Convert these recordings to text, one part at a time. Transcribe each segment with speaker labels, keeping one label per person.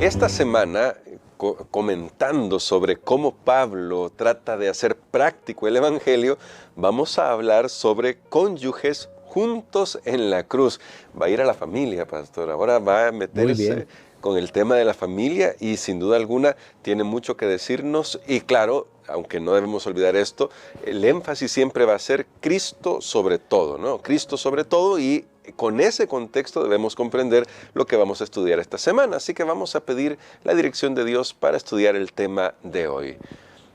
Speaker 1: Esta semana, comentando sobre cómo Pablo trata de hacer práctico el Evangelio, vamos a hablar sobre cónyuges juntos en la cruz. Va a ir a la familia, pastor. Ahora va a meterse con el tema de la familia y sin duda alguna tiene mucho que decirnos. Y claro, aunque no debemos olvidar esto, el énfasis siempre va a ser Cristo sobre todo, ¿no? Cristo sobre todo, y con ese contexto debemos comprender lo que vamos a estudiar esta semana. Así que vamos a pedir la dirección de Dios para estudiar el tema de hoy.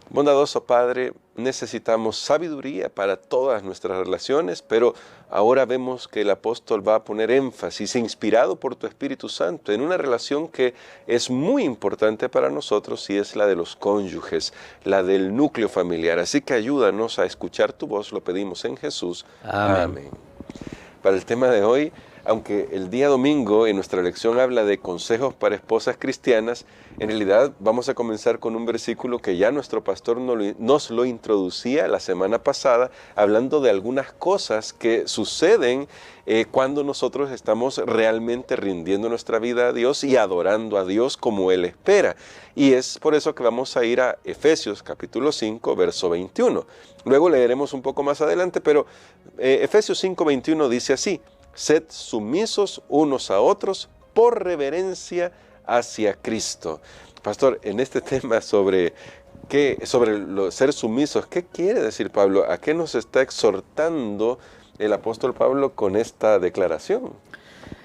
Speaker 1: Bondadoso Padre, necesitamos sabiduría para todas nuestras relaciones, pero ahora vemos que el apóstol va a poner énfasis, inspirado por tu Espíritu Santo, en una relación que es muy importante para nosotros y es la de los cónyuges, la del núcleo familiar. Así que ayúdanos a escuchar tu voz, lo pedimos en Jesús. Amén. Para el tema de hoy, aunque el día domingo en nuestra lección habla de consejos para esposas cristianas, en realidad vamos a comenzar con un versículo que ya nuestro pastor nos lo introducía la semana pasada, hablando de algunas cosas que suceden cuando nosotros estamos realmente rindiendo nuestra vida a Dios y adorando a Dios como Él espera. Y es por eso que vamos a ir a Efesios capítulo 5, verso 21. Luego leeremos un poco más adelante, pero Efesios 5, 21 dice así: sed sumisos unos a otros por reverencia hacia Cristo. Pastor, en este tema sobre ser sumisos, ¿qué quiere decir Pablo? ¿A qué nos está exhortando el apóstol Pablo con esta declaración?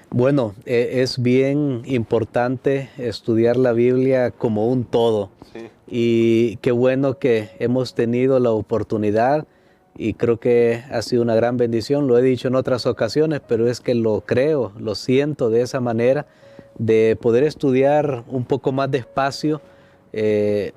Speaker 2: Bueno, es bien importante estudiar la Biblia como un todo. Sí. Y qué bueno que hemos tenido la oportunidad, y creo que ha sido una gran bendición, lo he dicho en otras ocasiones, pero es que lo creo, lo siento de esa manera, de poder estudiar un poco más despacio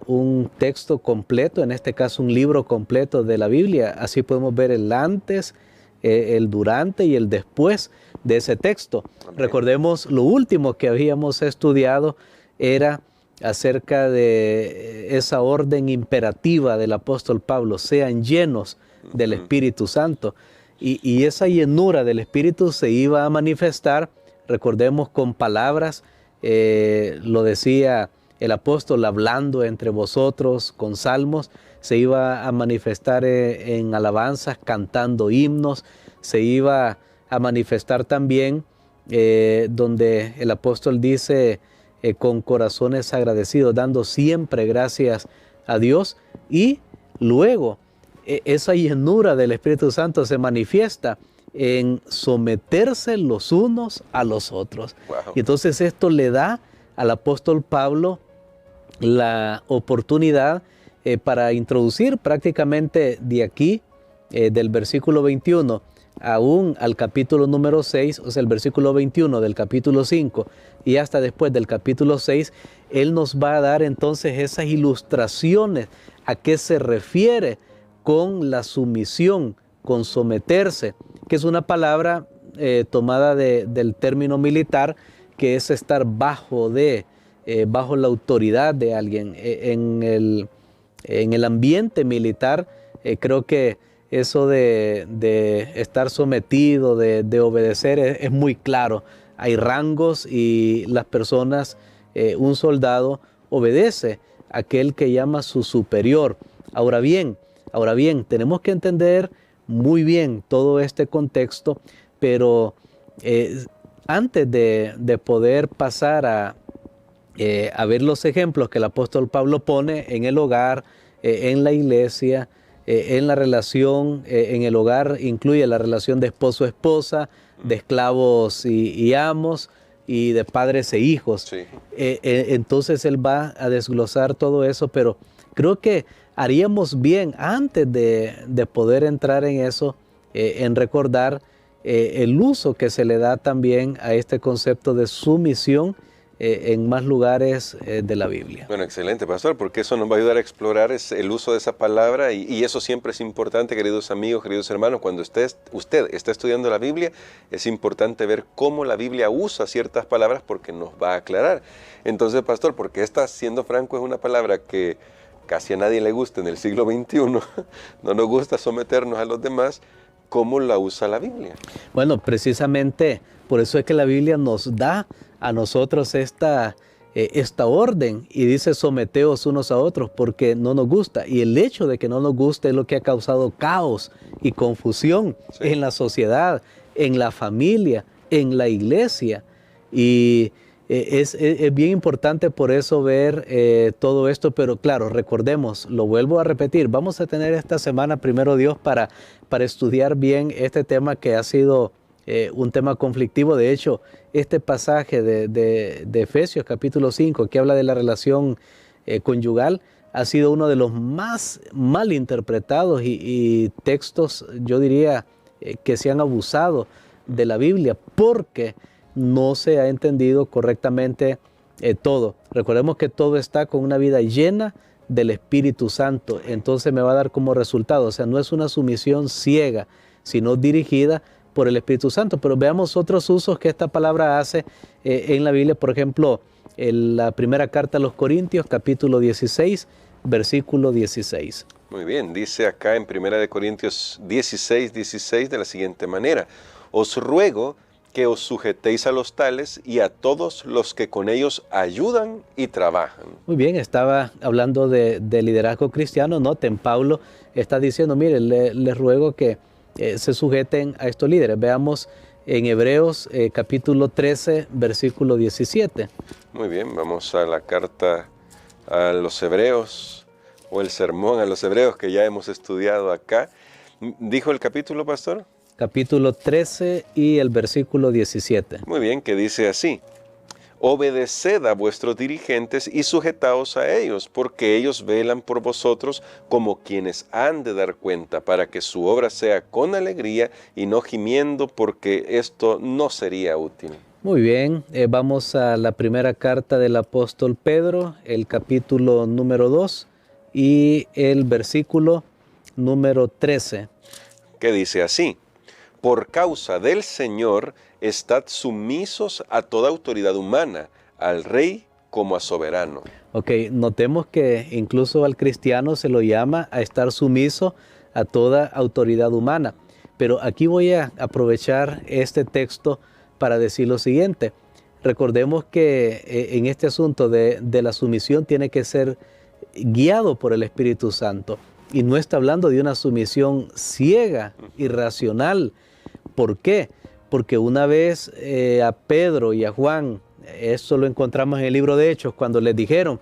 Speaker 2: un texto completo, en este caso un libro completo de la Biblia. Así podemos ver el antes, el durante y el después de ese texto. Okay. Recordemos, lo último que habíamos estudiado era acerca de esa orden imperativa del apóstol Pablo: sean llenos del Espíritu Santo. Y esa llenura del Espíritu se iba a manifestar, recordemos, con palabras, lo decía el apóstol, hablando entre vosotros con salmos, se iba a manifestar en alabanzas, cantando himnos, se iba a manifestar también donde el apóstol dice con corazones agradecidos, dando siempre gracias a Dios. Y luego esa llenura del Espíritu Santo se manifiesta en someterse los unos a los otros. Wow. Y entonces esto le da al apóstol Pablo la oportunidad para introducir prácticamente de aquí, del versículo 21, aún al capítulo número 6, o sea, el versículo 21 del capítulo 5 y hasta después del capítulo 6, él nos va a dar entonces esas ilustraciones a qué se refiere con la sumisión, con someterse, que es una palabra tomada del término militar, que es estar bajo la autoridad de alguien. En el ambiente militar, creo que eso de estar sometido, de obedecer, es muy claro. Hay rangos y las personas, un soldado obedece a aquel que llama su superior. Ahora bien, tenemos que entender muy bien todo este contexto, pero antes de poder pasar a ver los ejemplos que el apóstol Pablo pone en el hogar, en la iglesia, en la relación, en el hogar incluye la relación de esposo-esposa, de esclavos y amos, y de padres e hijos. Sí. Entonces él va a desglosar todo eso, pero creo que haríamos bien, antes de poder entrar en eso, en recordar el uso que se le da también a este concepto de sumisión en más lugares de la Biblia.
Speaker 1: Bueno, excelente, pastor, porque eso nos va a ayudar a explorar el uso de esa palabra, y eso siempre es importante, queridos amigos, queridos hermanos. Cuando usted está estudiando la Biblia, es importante ver cómo la Biblia usa ciertas palabras, porque nos va a aclarar. Entonces, pastor, porque esta, siendo franco, es una palabra que casi a nadie le gusta en el siglo XXI, no nos gusta someternos a los demás. ¿Cómo la usa la Biblia?
Speaker 2: Bueno, precisamente por eso es que la Biblia nos da a nosotros esta esta orden y dice someteos unos a otros porque no nos gusta. Y el hecho de que no nos guste es lo que ha causado caos y confusión en la sociedad, en la familia, en la iglesia. Y es bien importante por eso ver todo esto, pero claro, recordemos, lo vuelvo a repetir, vamos a tener esta semana, primero Dios, para estudiar bien este tema que ha sido un tema conflictivo. De hecho, este pasaje de Efesios capítulo 5, que habla de la relación conyugal, ha sido uno de los más mal interpretados y textos, yo diría, que se han abusado de la Biblia, porque no se ha entendido correctamente todo. Recordemos que todo está con una vida llena del Espíritu Santo, entonces me va a dar como resultado, o sea, no es una sumisión ciega, sino dirigida por el Espíritu Santo. Pero veamos otros usos que esta palabra hace en la Biblia. Por ejemplo, en la primera carta a los Corintios, capítulo 16, versículo 16.
Speaker 1: Muy bien, dice acá en 1 Corintios 16, 16 de la siguiente manera: os ruego que os sujetéis a los tales y a todos los que con ellos ayudan y trabajan.
Speaker 2: Muy bien, estaba hablando de liderazgo cristiano. Noten, Pablo está diciendo, mire, les ruego que se sujeten a estos líderes. Veamos en Hebreos capítulo 13, versículo 17.
Speaker 1: Muy bien, vamos a la carta a los Hebreos, o el sermón a los Hebreos que ya hemos estudiado acá. ¿Dijo el capítulo, pastor?
Speaker 2: Capítulo 13 y el versículo 17.
Speaker 1: Muy bien, que dice así: obedeced a vuestros dirigentes y sujetaos a ellos, porque ellos velan por vosotros como quienes han de dar cuenta, para que su obra sea con alegría y no gimiendo, porque esto no sería útil.
Speaker 2: Muy bien, vamos a la primera carta del apóstol Pedro, el capítulo número 2 y el versículo número 13.
Speaker 1: Que dice así: por causa del Señor, estad sumisos a toda autoridad humana, al rey como a soberano.
Speaker 2: Ok, notemos que incluso al cristiano se lo llama a estar sumiso a toda autoridad humana. Pero aquí voy a aprovechar este texto para decir lo siguiente. Recordemos que en este asunto de la sumisión tiene que ser guiado por el Espíritu Santo. Y no está hablando de una sumisión ciega, irracional. ¿Por qué? Porque una vez a Pedro y a Juan, eso lo encontramos en el libro de Hechos, cuando les dijeron,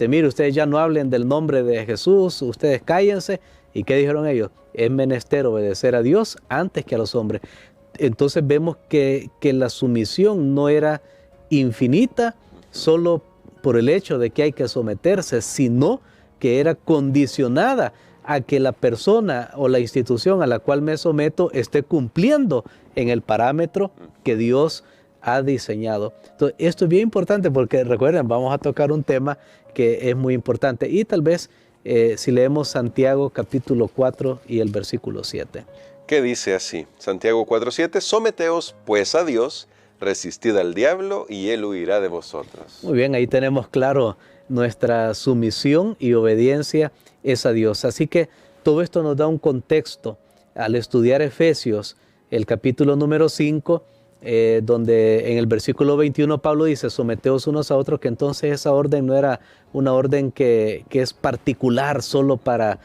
Speaker 2: mire, ustedes ya no hablen del nombre de Jesús, ustedes cállense. ¿Y qué dijeron ellos? Es menester obedecer a Dios antes que a los hombres. Entonces vemos que la sumisión no era infinita solo por el hecho de que hay que someterse, sino que era condicionada a que la persona o la institución a la cual me someto esté cumpliendo en el parámetro que Dios ha diseñado. Entonces, esto es bien importante porque recuerden, vamos a tocar un tema que es muy importante. Y tal vez si leemos Santiago capítulo 4 y el versículo 7.
Speaker 1: Que dice así, Santiago 4:7, someteos pues a Dios, resistid al diablo y él huirá de vosotros.
Speaker 2: Muy bien, ahí tenemos claro nuestra sumisión y obediencia es a Dios. Así que todo esto nos da un contexto al estudiar Efesios, el capítulo número 5, donde en el versículo 21 Pablo dice, someteos unos a otros, que entonces esa orden no era una orden que es particular solo para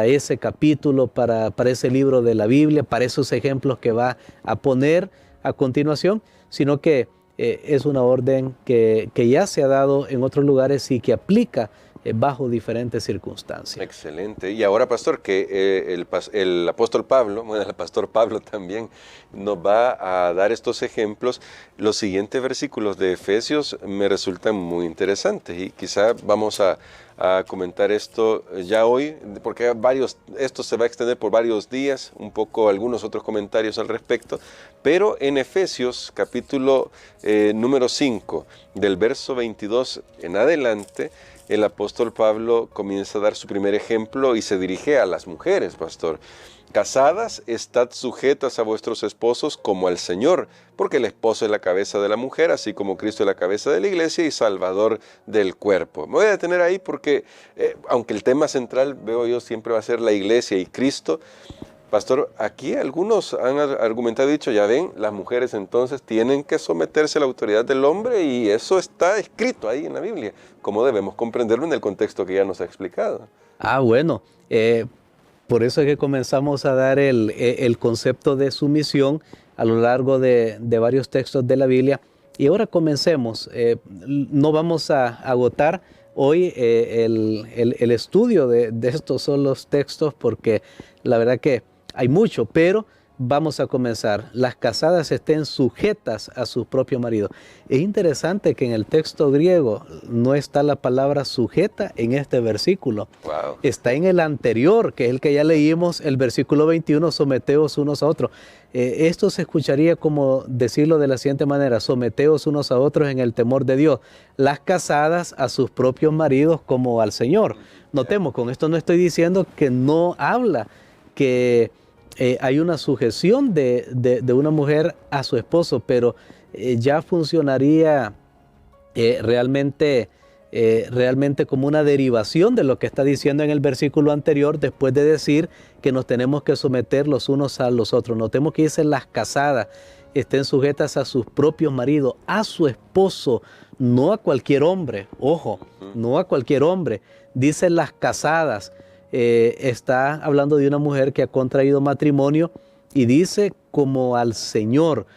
Speaker 2: ese capítulo, para ese libro de la Biblia, para esos ejemplos que va a poner a continuación, sino que es una orden que ya se ha dado en otros lugares y que aplica bajo diferentes circunstancias.
Speaker 1: Excelente. Y ahora, pastor, que el apóstol Pablo, bueno, el pastor Pablo también nos va a dar estos ejemplos. Los siguientes versículos de Efesios me resultan muy interesantes y quizá vamos a comentar esto ya hoy, porque esto se va a extender por varios días, un poco algunos otros comentarios al respecto, pero en Efesios capítulo número 5, del verso 22 en adelante, el apóstol Pablo comienza a dar su primer ejemplo y se dirige a las mujeres, pastor. Casadas, estad sujetas a vuestros esposos como al Señor, porque el esposo es la cabeza de la mujer, así como Cristo es la cabeza de la iglesia y salvador del cuerpo. Me voy a detener ahí porque, aunque el tema central, veo yo, siempre va a ser la iglesia y Cristo, Pastor, aquí algunos han argumentado y dicho, ya ven, las mujeres entonces tienen que someterse a la autoridad del hombre y eso está escrito ahí en la Biblia. ¿Cómo debemos comprenderlo en el contexto que ya nos ha explicado?
Speaker 2: Bueno, por eso es que comenzamos a dar el concepto de sumisión a lo largo de varios textos de la Biblia. Y ahora comencemos. No vamos a agotar hoy el estudio de estos solos textos porque la verdad que hay mucho, pero vamos a comenzar. Las casadas estén sujetas a su propio marido. Es interesante que en el texto griego no está la palabra sujeta en este versículo.
Speaker 1: Wow.
Speaker 2: Está en el anterior, que es el que ya leímos, el versículo 21, someteos unos a otros. Esto se escucharía como decirlo de la siguiente manera: someteos unos a otros en el temor de Dios. Las casadas a sus propios maridos como al Señor. Notemos, con esto no estoy diciendo que no habla que hay una sujeción de una mujer a su esposo, pero ya funcionaría realmente como una derivación de lo que está diciendo en el versículo anterior, después de decir que nos tenemos que someter los unos a los otros. Notemos que dice: las casadas estén sujetas a sus propios maridos, a su esposo, no a cualquier hombre, ojo, no a cualquier hombre. Dice las casadas. Está hablando de una mujer que ha contraído matrimonio y dice como al Señor.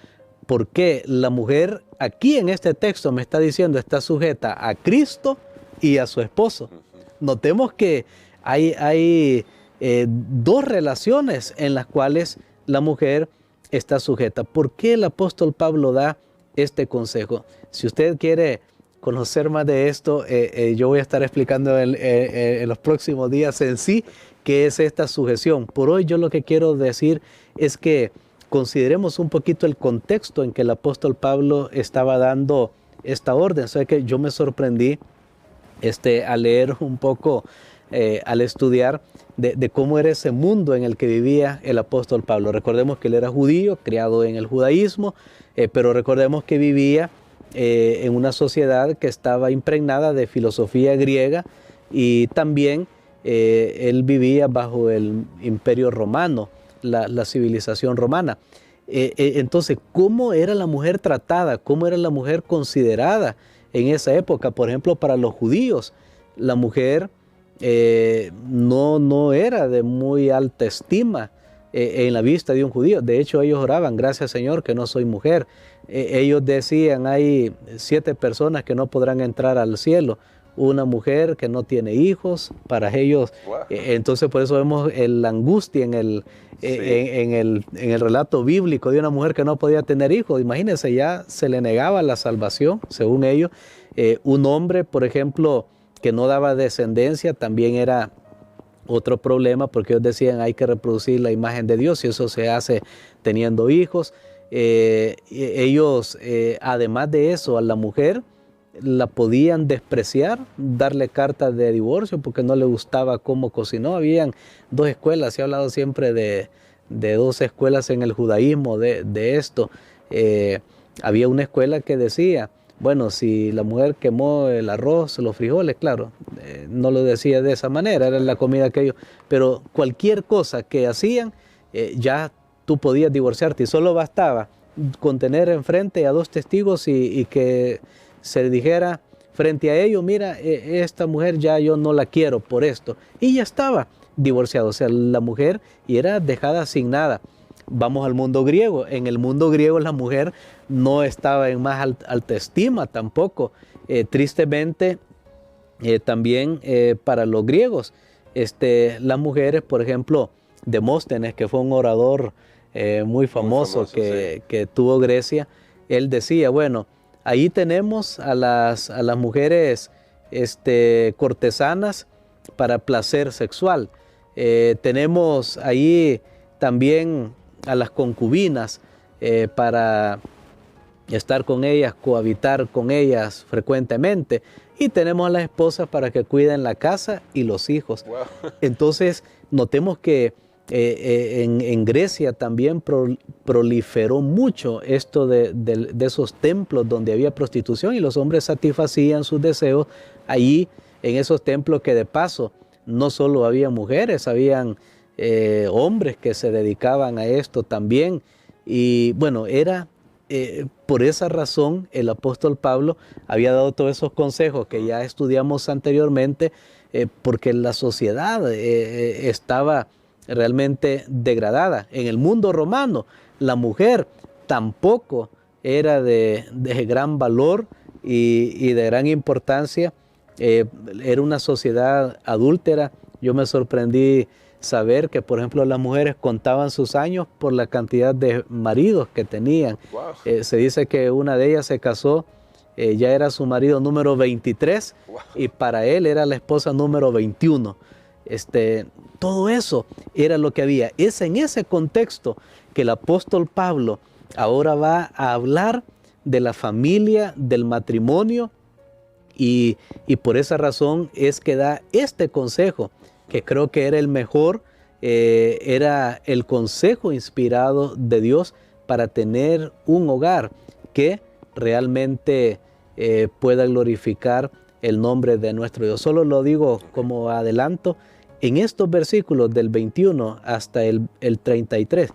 Speaker 2: ¿Por qué? La mujer aquí en este texto me está diciendo está sujeta a Cristo y a su esposo. Notemos que hay dos relaciones en las cuales la mujer está sujeta. ¿Por qué el apóstol Pablo da este consejo? Si usted quiere conocer más de esto, yo voy a estar explicando en los próximos días en sí qué es esta sujeción. Por hoy yo lo que quiero decir es que consideremos un poquito el contexto en que el apóstol Pablo estaba dando esta orden. O sea que yo me sorprendí al leer un poco, al estudiar de cómo era ese mundo en el que vivía el apóstol Pablo. Recordemos que él era judío, criado en el judaísmo, pero recordemos que vivía en una sociedad que estaba impregnada de filosofía griega y también él vivía bajo el imperio romano, la civilización romana. Entonces, ¿cómo era la mujer tratada? ¿Cómo era la mujer considerada en esa época? Por ejemplo, para los judíos, la mujer no era de muy alta estima en la vista de un judío. De hecho, ellos oraban: gracias Señor que no soy mujer. Ellos decían: hay 7 personas que no podrán entrar al cielo. Una mujer que no tiene hijos, para ellos. Wow. Entonces por eso vemos la angustia en el relato bíblico de una mujer que no podía tener hijos. Imagínense, ya se le negaba la salvación, según ellos. Un hombre, por ejemplo, que no daba descendencia, también era otro problema, porque ellos decían: hay que reproducir la imagen de Dios y eso se hace teniendo hijos. Ellos, además de eso, a la mujer la podían despreciar, darle cartas de divorcio porque no le gustaba cómo cocinó. Habían 2 escuelas, se ha hablado siempre de 2 escuelas en el judaísmo de esto. Había una escuela que decía: bueno, si la mujer quemó el arroz, los frijoles, claro, no lo decía de esa manera, era la comida que ellos, pero cualquier cosa que hacían, ya tú podías divorciarte y solo bastaba con tener enfrente a 2 testigos y que se dijera frente a ellos: mira, esta mujer ya yo no la quiero por esto, y ya estaba divorciado. O sea, la mujer y era dejada sin nada. Vamos al mundo griego. En el mundo griego la mujer no estaba en más alta estima tampoco. Tristemente, también para los griegos, las mujeres, por ejemplo, Demóstenes, que fue un orador muy famoso, que tuvo Grecia, él decía: bueno, ahí tenemos a las mujeres cortesanas para placer sexual. Tenemos ahí también a las concubinas para estar con ellas, cohabitar con ellas frecuentemente. Y tenemos a las esposas para que cuiden la casa y los hijos. Wow. Entonces, notemos que en Grecia también proliferó mucho esto de esos templos donde había prostitución y los hombres satisfacían sus deseos allí en esos templos, que de paso no solo había mujeres, habían hombres que se dedicaban a esto también. Y bueno, era por esa razón el apóstol Pablo había dado todos esos consejos que ya estudiamos anteriormente, porque la sociedad estaba realmente degradada. En el mundo romano, la mujer tampoco era de gran valor y de gran importancia. Era una sociedad adúltera. Yo me sorprendí saber que, por ejemplo, las mujeres contaban sus años por la cantidad de maridos que tenían.
Speaker 1: Wow.
Speaker 2: Se dice que una de ellas se casó, ya era su marido número 23,
Speaker 1: Wow.
Speaker 2: y para él era la esposa número 21. Todo eso era lo que había. Es en ese contexto que el apóstol Pablo ahora va a hablar de la familia, del matrimonio, y por esa razón es que da este consejo, que creo que era el mejor, era el consejo inspirado de Dios para tener un hogar que realmente pueda glorificar el nombre de nuestro Dios. Solo lo digo como adelanto, en estos versículos del 21 hasta el 33,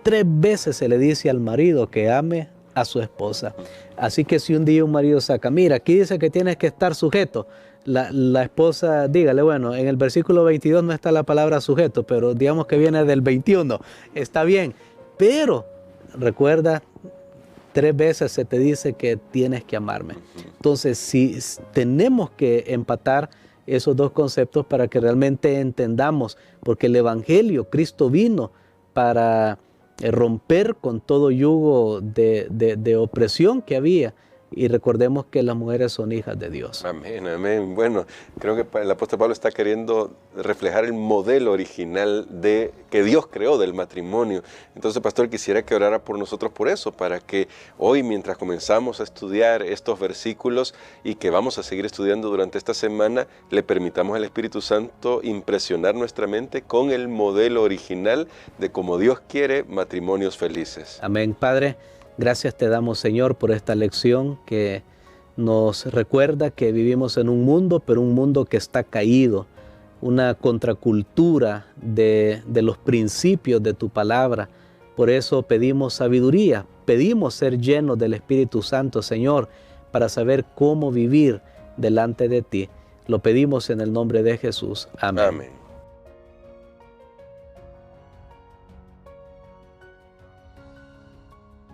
Speaker 2: 3 veces se le dice al marido que ame a su esposa. Así que si un día un marido saca, mira, aquí dice que tienes que estar sujeto, la esposa, dígale, bueno, en el versículo 22 no está la palabra sujeto, pero digamos que viene del 21, está bien, pero recuerda, 3 veces se te dice que tienes que amarme. Entonces, si tenemos que empatar esos dos conceptos para que realmente entendamos, porque el Evangelio, Cristo vino para romper con todo yugo de opresión que había. Y recordemos que las mujeres son hijas de Dios.
Speaker 1: Amén, amén. Bueno, creo que el apóstol Pablo está queriendo reflejar el modelo original que Dios creó del matrimonio. Entonces, pastor, quisiera que orara por nosotros por eso, para que hoy, mientras comenzamos a estudiar estos versículos y que vamos a seguir estudiando durante esta semana, le permitamos al Espíritu Santo impresionar nuestra mente con el modelo original de cómo Dios quiere matrimonios felices.
Speaker 2: Amén, Padre. Gracias te damos, Señor, por esta lección que nos recuerda que vivimos en un mundo, pero un mundo que está caído, una contracultura de los principios de tu palabra. Por eso pedimos sabiduría, pedimos ser llenos del Espíritu Santo, Señor, para saber cómo vivir delante de ti. Lo pedimos en el nombre de Jesús. Amén.
Speaker 1: Amén.